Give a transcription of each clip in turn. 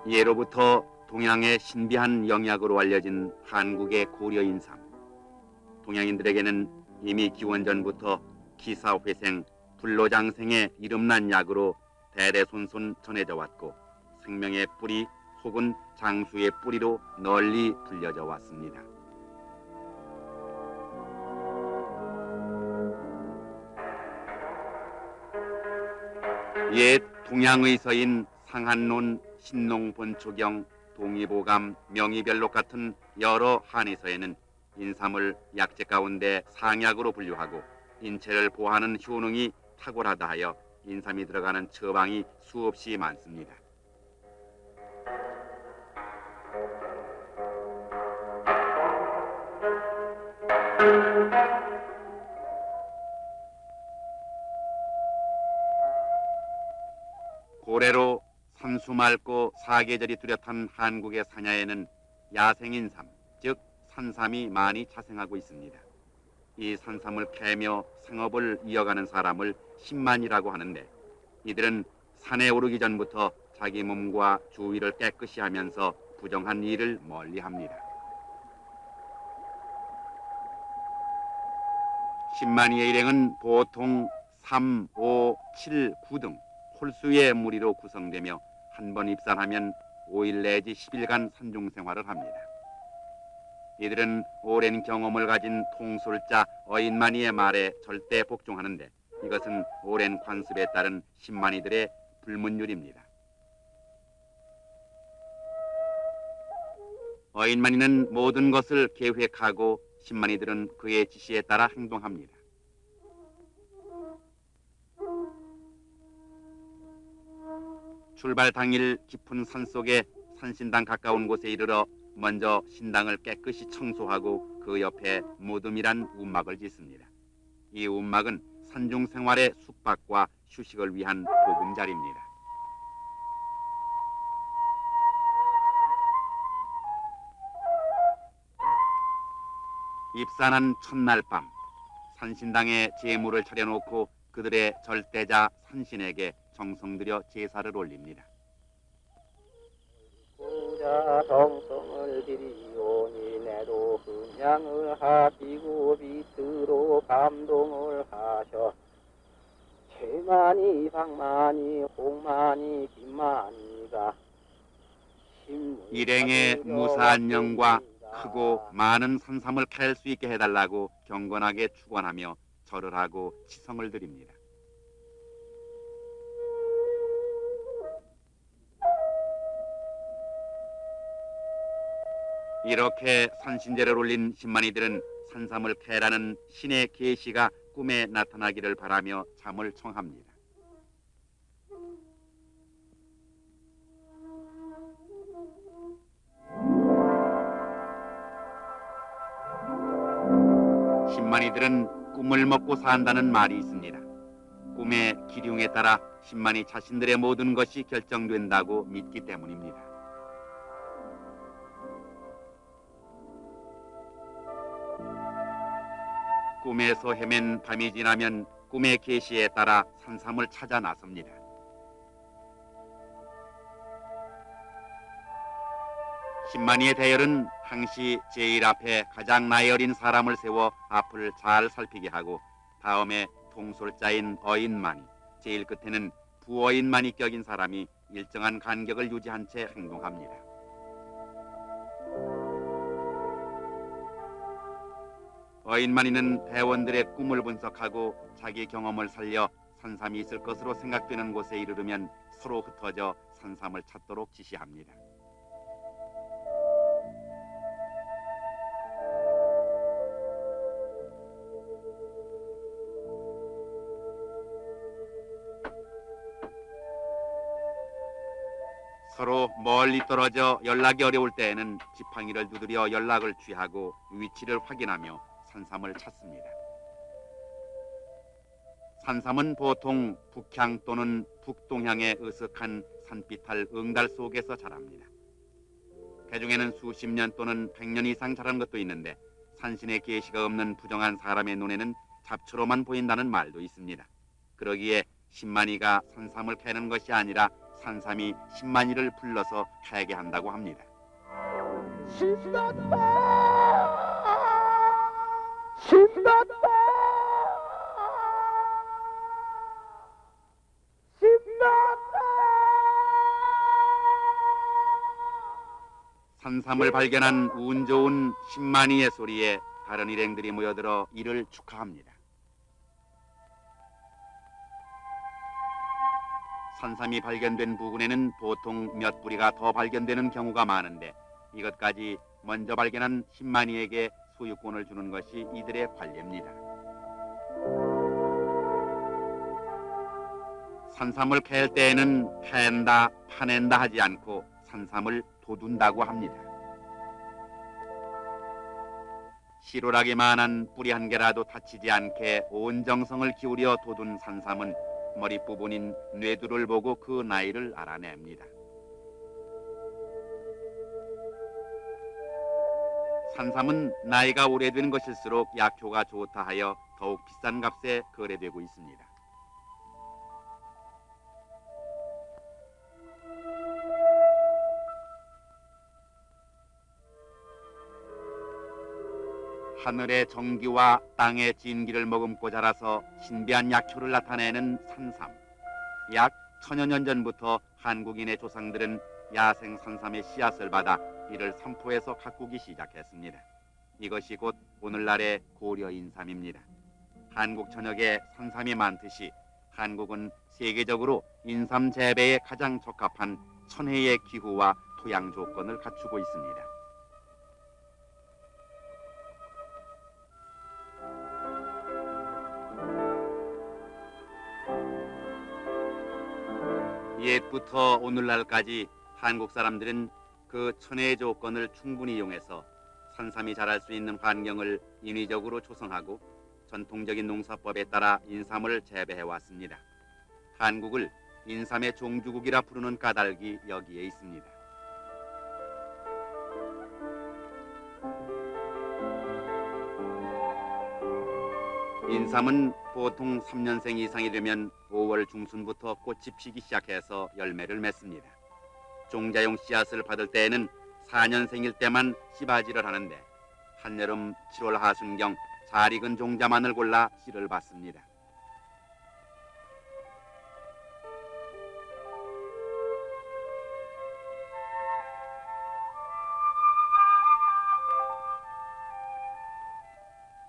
예로부터 동양의 신비한 영약으로 알려진 한국의 고려 인삼. 동양인들에게는 이미 기원전부터 기사회생, 불로장생의 이름난 약으로 대대손손 전해져 왔고 생명의 뿌리 혹은 장수의 뿌리로 널리 불려져 왔습니다. 옛 동양의서인 상한론, 신농본초경, 동의보감, 명의별록 같은 여러 한의서에는 인삼을 약재 가운데 상약으로 분류하고 인체를 보호하는 효능이 탁월하다 하여 인삼이 들어가는 처방이 수없이 많습니다. 고래로 산수 맑고 사계절이 뚜렷한 한국의 산야에는 야생인삼, 즉 산삼이 많이 자생하고 있습니다. 이 산삼을 캐며 생업을 이어가는 사람을 신만이라고 하는데 이들은 산에 오르기 전부터 자기 몸과 주위를 깨끗이 하면서 부정한 일을 멀리합니다. 신만이의 일행은 보통 3, 5, 7, 9 등 홀수의 무리로 구성되며 한 번 입산하면 5일 내지 10일간 산중생활을 합니다. 이들은 오랜 경험을 가진 통솔자 어인만이의 말에 절대 복종하는데 이것은 오랜 관습에 따른 신만이들의 불문율입니다. 어인만이는 모든 것을 계획하고 신만이들은 그의 지시에 따라 행동합니다. 출발 당일 깊은 산속에 산신당 가까운 곳에 이르러 먼저 신당을 깨끗이 청소하고 그 옆에 모둠이란 움막을 짓습니다. 이 움막은 산중 생활의 숙박과 휴식을 위한 보금자리입니다. 입산한 첫날 밤 산신당에 제물을 차려놓고 그들의 절대자 산신에게 정성 들여 제사를 올립니다. 공자 정성을 들이오니 내도 그냥을 하시고 비트로 감동을 하셔 채만이 박만이 홍만이 김만이가 일행의 무사한 영과 크고 많은 산삼을 캘 수 있게 해달라고 경건하게 축원하며 절을 하고 치성을 드립니다. 이렇게 산신제를 올린 신만이들은 산삼을 캐라는 신의 계시가 꿈에 나타나기를 바라며 잠을 청합니다. 신만이들은 꿈을 먹고 산다는 말이 있습니다. 꿈의 기륭에 따라 신만이 자신들의 모든 것이 결정된다고 믿기 때문입니다. 꿈에서 헤맨 밤이 지나면 꿈의 계시에 따라 산삼을 찾아 나섭니다. 신만이의 대열은 항시 제일 앞에 가장 나이 어린 사람을 세워 앞을 잘 살피게 하고 다음에 통솔자인 어인만이, 제일 끝에는 부어인만이 격인 사람이 일정한 간격을 유지한 채 행동합니다. 어인만이는 대원들의 꿈을 분석하고 자기 경험을 살려 산삼이 있을 것으로 생각되는 곳에 이르르면 서로 흩어져 산삼을 찾도록 지시합니다. 서로 멀리 떨어져 연락이 어려울 때에는 지팡이를 두드려 연락을 취하고 위치를 확인하며 산삼을 찾습니다. 산삼은 보통 북향 또는 북동향의 으슥한 산비탈 응달 속에서 자랍니다. 그중에는 수십 년 또는 100년 이상 자란 것도 있는데 산신의 계시가 없는 부정한 사람의 눈에는 잡초로만 보인다는 말도 있습니다. 그러기에 신만이가 산삼을 캐는 것이 아니라 산삼이 10만이를 불러서 캐게 한다고 합니다. 신났다 신났다 신났다. 산삼을 발견한 운 좋은 10만이의 소리에 다른 일행들이 모여들어 이를 축하합니다. 산삼이 발견된 부근에는 보통 몇 뿌리가 더 발견되는 경우가 많은데 이것까지 먼저 발견한 10만이에게 소유권을 주는 것이 이들의 관례입니다. 산삼을 캘 때에는 캔다, 파낸다 하지 않고 산삼을 돋운다고 합니다. 실오라기만한 뿌리 한 개라도 다치지 않게 온 정성을 기울여 돋운 산삼은 머릿부분인 뇌두를 보고 그 나이를 알아냅니다. 산삼은 나이가 오래된 것일수록 약효가 좋다 하여 더욱 비싼 값에 거래되고 있습니다. 하늘의 정기와 땅의 진기를 머금고 자라서 신비한 약효를 나타내는 산삼. 약 1000여 년 전부터 한국인의 조상들은 야생 산삼의 씨앗을 받아 이를 삼포에서 가꾸기 시작했습니다. 이것이 곧 오늘날의 고려 인삼입니다. 한국 전역에 산삼이 많듯이 한국은 세계적으로 인삼 재배에 가장 적합한 천혜의 기후와 토양 조건을 갖추고 있습니다. 옛부터 오늘날까지 한국 사람들은 그 천혜의 조건을 충분히 이용해서 산삼이 자랄 수 있는 환경을 인위적으로 조성하고 전통적인 농사법에 따라 인삼을 재배해 왔습니다. 한국을 인삼의 종주국이라 부르는 까닭이 여기에 있습니다. 인삼은 보통 3년생 이상이 되면 5월 중순부터 꽃이 피기 시작해서 열매를 맺습니다. 종자용 씨앗을 받을 때에는 4년생일 때만 씨바지를 하는데 한여름 7월 하순경 잘 익은 종자만을 골라 씨를 받습니다.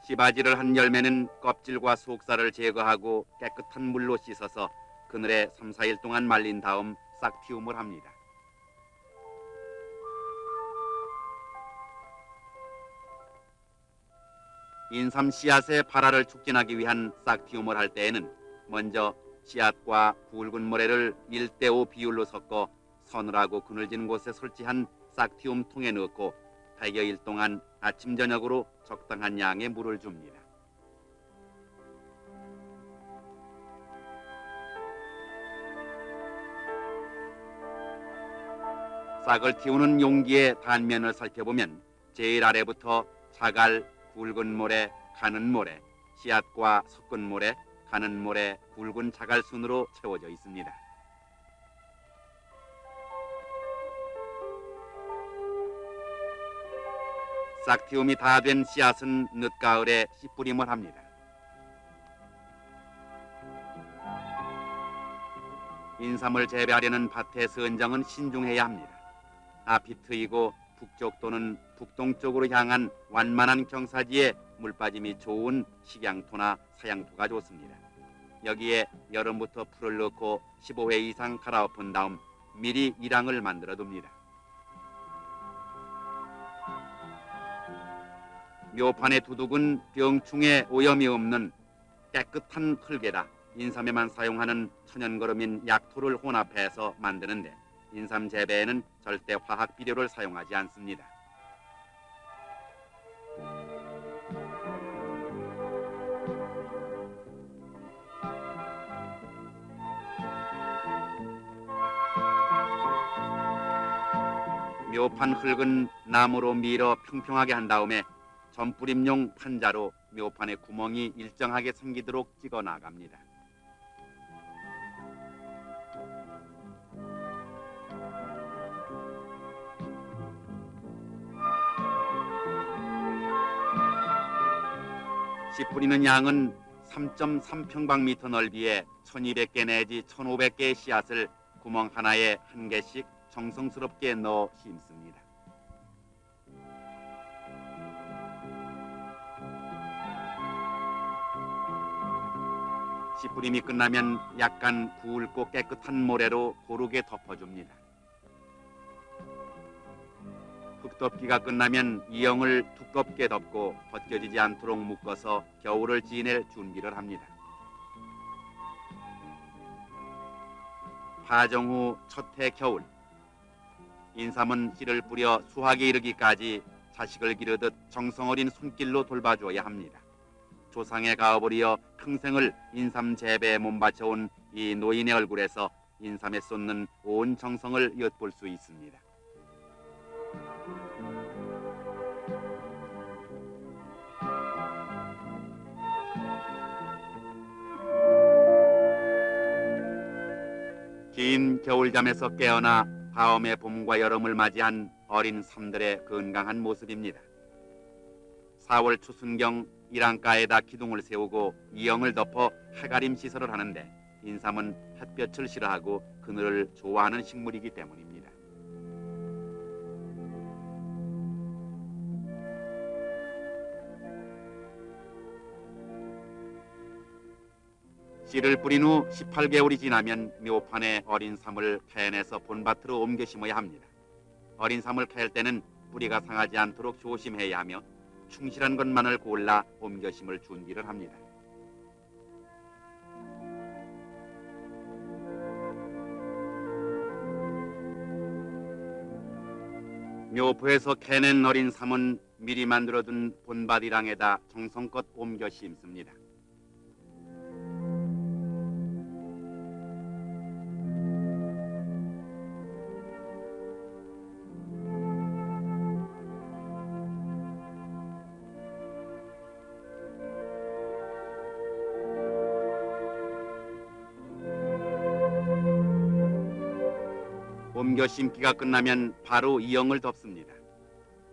씨바지를 한 열매는 껍질과 속살을 제거하고 깨끗한 물로 씻어서 그늘에 3, 4일 동안 말린 다음 싹틔움을 합니다. 인삼 씨앗의 발화를 촉진하기 위한 싹틔움을 할 때에는 먼저 씨앗과 굵은 모래를 1대5 비율로 섞어 서늘하고 그늘진 곳에 설치한 싹틔움 통에 넣고 100여일 동안 아침 저녁으로 적당한 양의 물을 줍니다. 싹을 틔우는 용기의 단면을 살펴보면 제일 아래부터 자갈, 굵은 모래, 가는 모래, 씨앗과 섞은 모래, 가는 모래, 굵은 자갈 순으로 채워져 있습니다. 싹틔움이 다 된 씨앗은 늦가을에 씨뿌림을 합니다. 인삼을 재배하려는 밭의 선정은 신중해야 합니다. 앞이 트이고 북쪽 또는 북동쪽으로 향한 완만한 경사지에 물빠짐이 좋은 식양토나 사양토가 좋습니다. 여기에 여름부터 풀을 넣고 15회 이상 갈아엎은 다음 미리 일항을 만들어 둡니다. 묘판의 두둑은 병충해 오염이 없는 깨끗한 흙에다 인삼에만 사용하는 천연거름인 약토를 혼합해서 만드는데 인삼 재배에는 절대 화학 비료를 사용하지 않습니다. 묘판 흙은 나무로 밀어 평평하게 한 다음에 전뿌림용 판자로 묘판의 구멍이 일정하게 생기도록 찍어 나갑니다. 씨 뿌리는 양은 3.3평방미터 넓이에 1200개 내지 1500개의 씨앗을 구멍 하나에 한 개씩 정성스럽게 넣어 심습니다. 씨 뿌림이 끝나면 약간 굵고 깨끗한 모래로 고르게 덮어줍니다. 흙덮기가 끝나면 이영을 두껍게 덮고 벗겨지지 않도록 묶어서 겨울을 지낼 준비를 합니다. 파종 후 첫 해 겨울, 인삼은 씨를 뿌려 수확에 이르기까지 자식을 기르듯 정성어린 손길로 돌봐줘야 합니다. 조상의 가업을 이어 평생을 인삼 재배에 몸바쳐온 이 노인의 얼굴에서 인삼에 쏟는 온 정성을 엿볼 수 있습니다. 긴 겨울잠에서 깨어나 다음의 봄과 여름을 맞이한 어린 삼들의 건강한 모습입니다. 4월 초순경 일안가에다 기둥을 세우고 이영을 덮어 해가림 시설을 하는데 인삼은 햇볕을 싫어하고 그늘을 좋아하는 식물이기 때문입니다. 씨를 뿌린 후 18개월이 지나면 묘판에 어린 삼을 캐내서 본밭으로 옮겨 심어야 합니다. 어린 삼을 캘 때는 뿌리가 상하지 않도록 조심해야 하며 충실한 것만을 골라 옮겨 심을 준비를 합니다. 묘포에서 캐낸 어린 삼은 미리 만들어둔 본밭이랑에다 정성껏 옮겨 심습니다. 옮겨 심기가 끝나면 바로 이영을 덮습니다.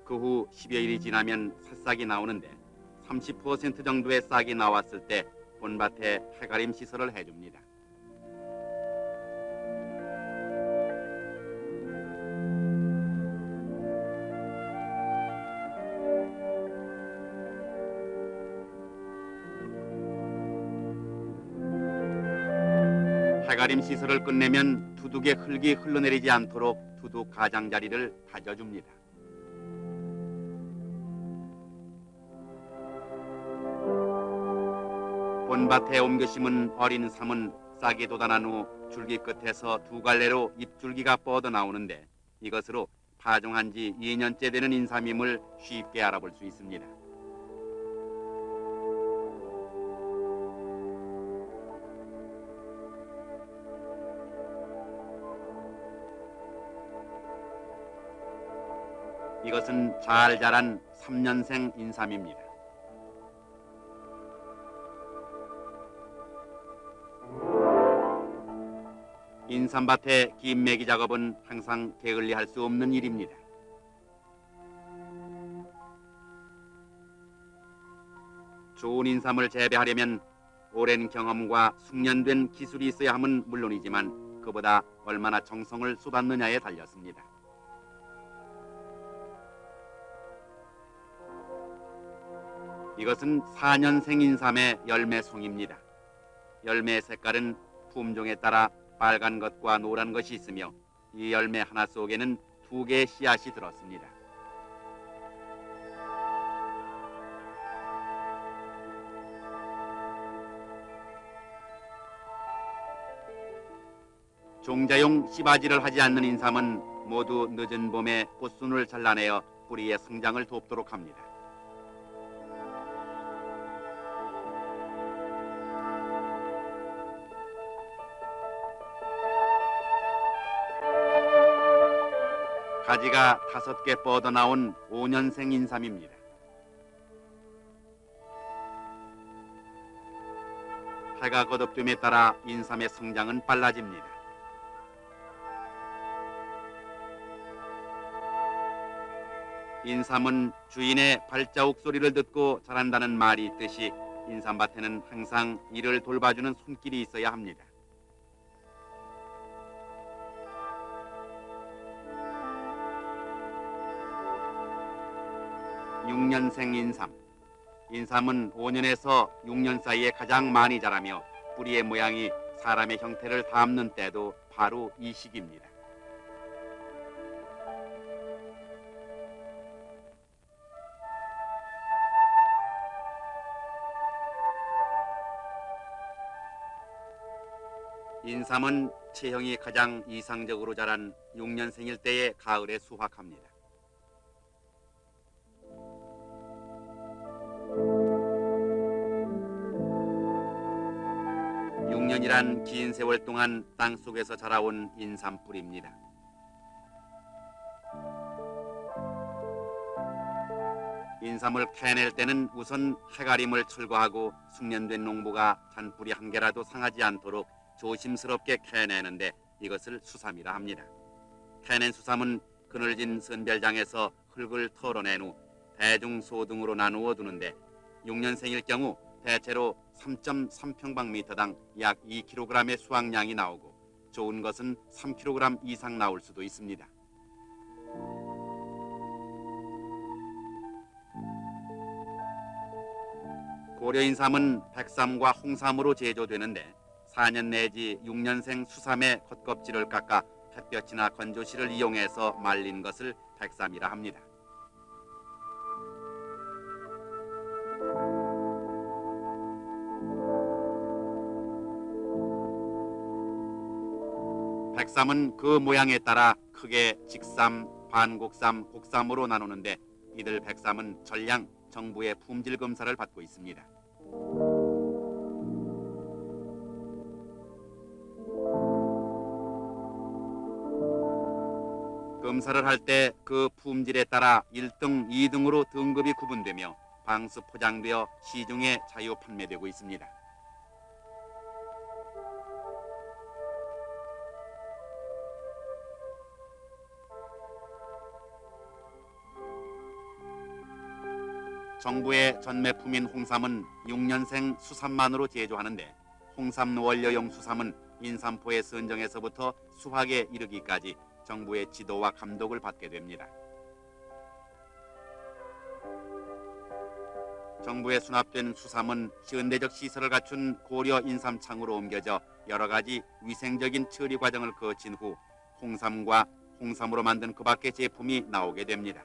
그 후 10여일이 지나면 새싹이 나오는데 30% 정도의 싹이 나왔을 때 본밭에 해가림 시설을 해줍니다. 해가림 시설을 끝내면 두둑에 흙이 흘러내리지 않도록 두둑 가장자리를 다져줍니다. 본밭에 옮겨 심은 어린 삼은 싹이 돋아난 후 줄기 끝에서 두 갈래로 잎줄기가 뻗어 나오는데 이것으로 파종한 지 2년째 되는 인삼임을 쉽게 알아볼 수 있습니다. 이것은 잘 자란 3년생 인삼입니다. 인삼밭의 긴 매기 작업은 항상 게을리할 수 없는 일입니다. 좋은 인삼을 재배하려면 오랜 경험과 숙련된 기술이 있어야 함은 물론이지만 그보다 얼마나 정성을 쏟았느냐에 달렸습니다. 이것은 4년생 인삼의 열매송입니다. 열매의 색깔은 품종에 따라 빨간 것과 노란 것이 있으며 이 열매 하나 속에는 2개의 씨앗이 들었습니다. 종자용 씨바지를 하지 않는 인삼은 모두 늦은 봄에 꽃순을 잘라내어 뿌리의 성장을 돕도록 합니다. 가지가 5개 뻗어나온 5년생 인삼입니다. 해가 거듭됨에 따라 인삼의 성장은 빨라집니다. 인삼은 주인의 발자국 소리를 듣고 자란다는 말이 있듯이 인삼밭에는 항상 이를 돌봐주는 손길이 있어야 합니다. (6년생) 인삼. 인삼은 5년에서 6년 사이에 가장 많이 자라며 뿌리의 모양이 사람의 형태를 담는 때도 바로 이 시기입니다. 인삼은 체형이 가장 이상적으로 자란 6년생일 때의 가을에 수확합니다. 6년이란 긴 세월 동안 땅속에서 자라온 인삼뿌리입니다. 인삼을 캐낼 때는 우선 해가림을 철거하고 숙련된 농부가 잔뿌리 한 개라도 상하지 않도록 조심스럽게 캐내는데 이것을 수삼이라 합니다. 캐낸 수삼은 그늘진 선별장에서 흙을 털어낸 후 대중소등으로 나누어 두는데 6년생일 경우 대체로 3.3평방미터당 약 2kg의 수확량이 나오고 좋은 것은 3kg 이상 나올 수도 있습니다. 고려인삼은 백삼과 홍삼으로 제조되는데 4년 내지 6년생 수삼의 겉껍질을 깎아 햇볕이나 건조실을 이용해서 말린 것을 백삼이라 합니다. 백삼은 그 모양에 따라 크게 직삼, 반곡삼, 곡삼으로 나누는데 이들 백삼은 전량 정부의 품질 검사를 받고 있습니다. 검사를 할 때 그 품질에 따라 1등, 2등으로 등급이 구분되며 방수 포장되어 시중에 자유 판매되고 있습니다. 정부의 전매품인 홍삼은 6년생 수삼만으로 제조하는데 홍삼 원료용 수삼은 인삼포의 선정에서부터 수확에 이르기까지 정부의 지도와 감독을 받게 됩니다. 정부에 수납된 수삼은 현대적 시설을 갖춘 고려 인삼창으로 옮겨져 여러 가지 위생적인 처리 과정을 거친 후 홍삼과 홍삼으로 만든 그 밖의 제품이 나오게 됩니다.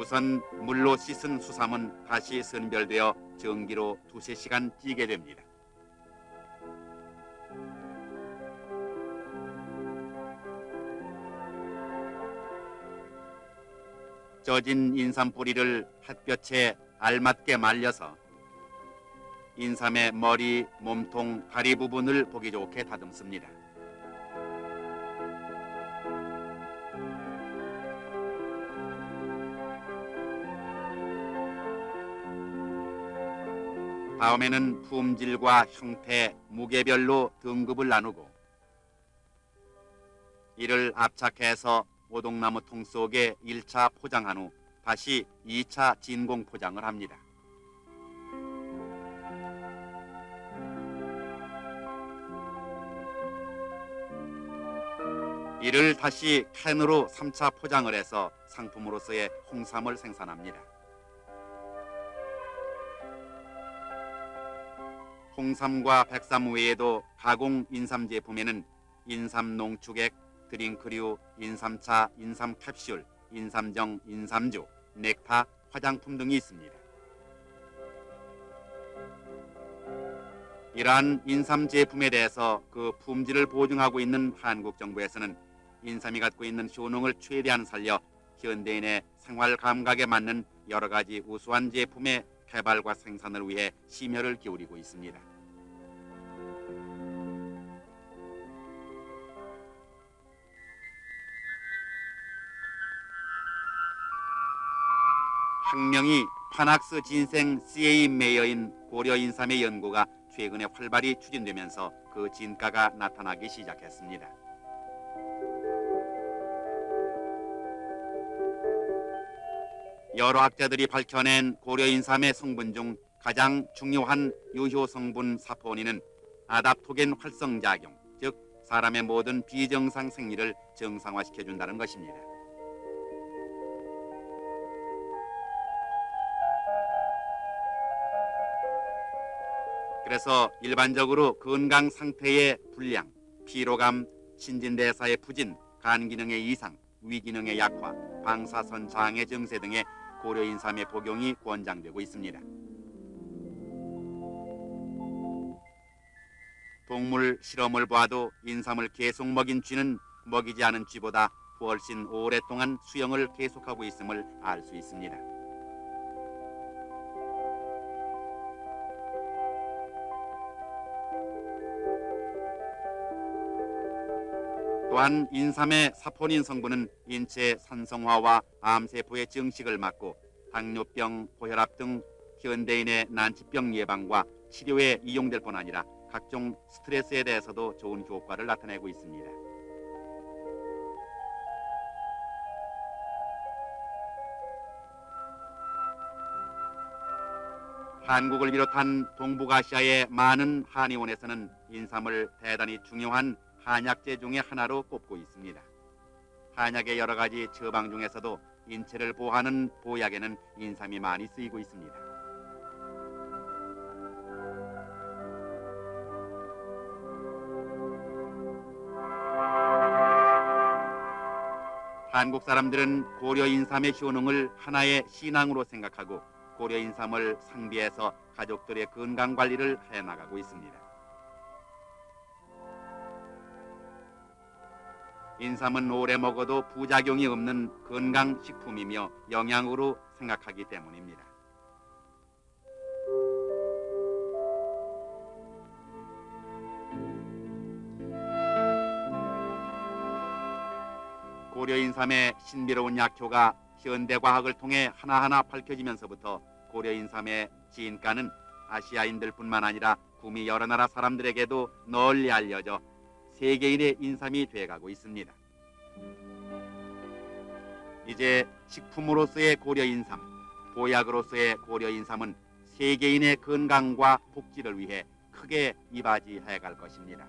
우선 물로 씻은 수삼은 다시 선별되어 전기로 2~3시간 찌게 됩니다. 쪄진 인삼 뿌리를 햇볕에 알맞게 말려서 인삼의 머리, 몸통, 다리 부분을 보기 좋게 다듬습니다. 다음에는 품질과 형태, 무게별로 등급을 나누고 이를 압착해서 오동나무 통 속에 1차 포장한 후 다시 2차 진공 포장을 합니다. 이를 다시 캔으로 3차 포장을 해서 상품으로서의 홍삼을 생산합니다. 홍삼과 백삼 외에도 가공 인삼 제품에는 인삼 농축액, 드링크류, 인삼차, 인삼 캡슐, 인삼정, 인삼주, 넥타, 화장품 등이 있습니다. 이러한 인삼 제품에 대해서 그 품질을 보증하고 있는 한국 정부에서는 인삼이 갖고 있는 효능을 최대한 살려 현대인의 생활 감각에 맞는 여러 가지 우수한 제품의 개발과 생산을 위해 심혈을 기울이고 있습니다. 학명이 파낙스 진생 CA 메이어인 고려 인삼의 연구가 최근에 활발히 추진되면서 그 진가가 나타나기 시작했습니다. 여러 학자들이 밝혀낸 고려 인삼의 성분 중 가장 중요한 유효 성분 사포닌은 아답토겐 활성작용, 즉 사람의 모든 비정상 생리를 정상화시켜준다는 것입니다. 그래서 일반적으로 건강 상태의 불량, 피로감, 신진대사의 부진, 간 기능의 이상, 위 기능의 약화, 방사선 장애 증세 등의 고려 인삼의 복용이 권장되고 있습니다. 동물 실험을 봐도 인삼을 계속 먹인 쥐는 먹이지 않은 쥐보다 훨씬 오랫동안 수영을 계속하고 있음을 알 수 있습니다. 또한 인삼의 사포닌 성분은 인체 산성화와 암세포의 증식을 막고 당뇨병, 고혈압 등 현대인의 난치병 예방과 치료에 이용될 뿐 아니라 각종 스트레스에 대해서도 좋은 효과를 나타내고 있습니다. 한국을 비롯한 동북아시아의 많은 한의원에서는 인삼을 대단히 중요한 한약재 중의 하나로 꼽고 있습니다. 한약의 여러 가지 처방 중에서도 인체를 보호하는 보약에는 인삼이 많이 쓰이고 있습니다. 한국 사람들은 고려 인삼의 효능을 하나의 신앙으로 생각하고 고려 인삼을 상비해서 가족들의 건강 관리를 해나가고 있습니다. 인삼은 오래 먹어도 부작용이 없는 건강식품이며 영양으로 생각하기 때문입니다. 고려 인삼의 신비로운 약효가 현대 과학을 통해 하나하나 밝혀지면서부터 고려 인삼의 진가는 아시아인들뿐만 아니라 구미 여러 나라 사람들에게도 널리 알려져 세계인의 인삼이 돼가고 있습니다. 이제 식품으로서의 고려 인삼, 보약으로서의 고려 인삼은 세계인의 건강과 복지를 위해 크게 이바지해 갈 것입니다.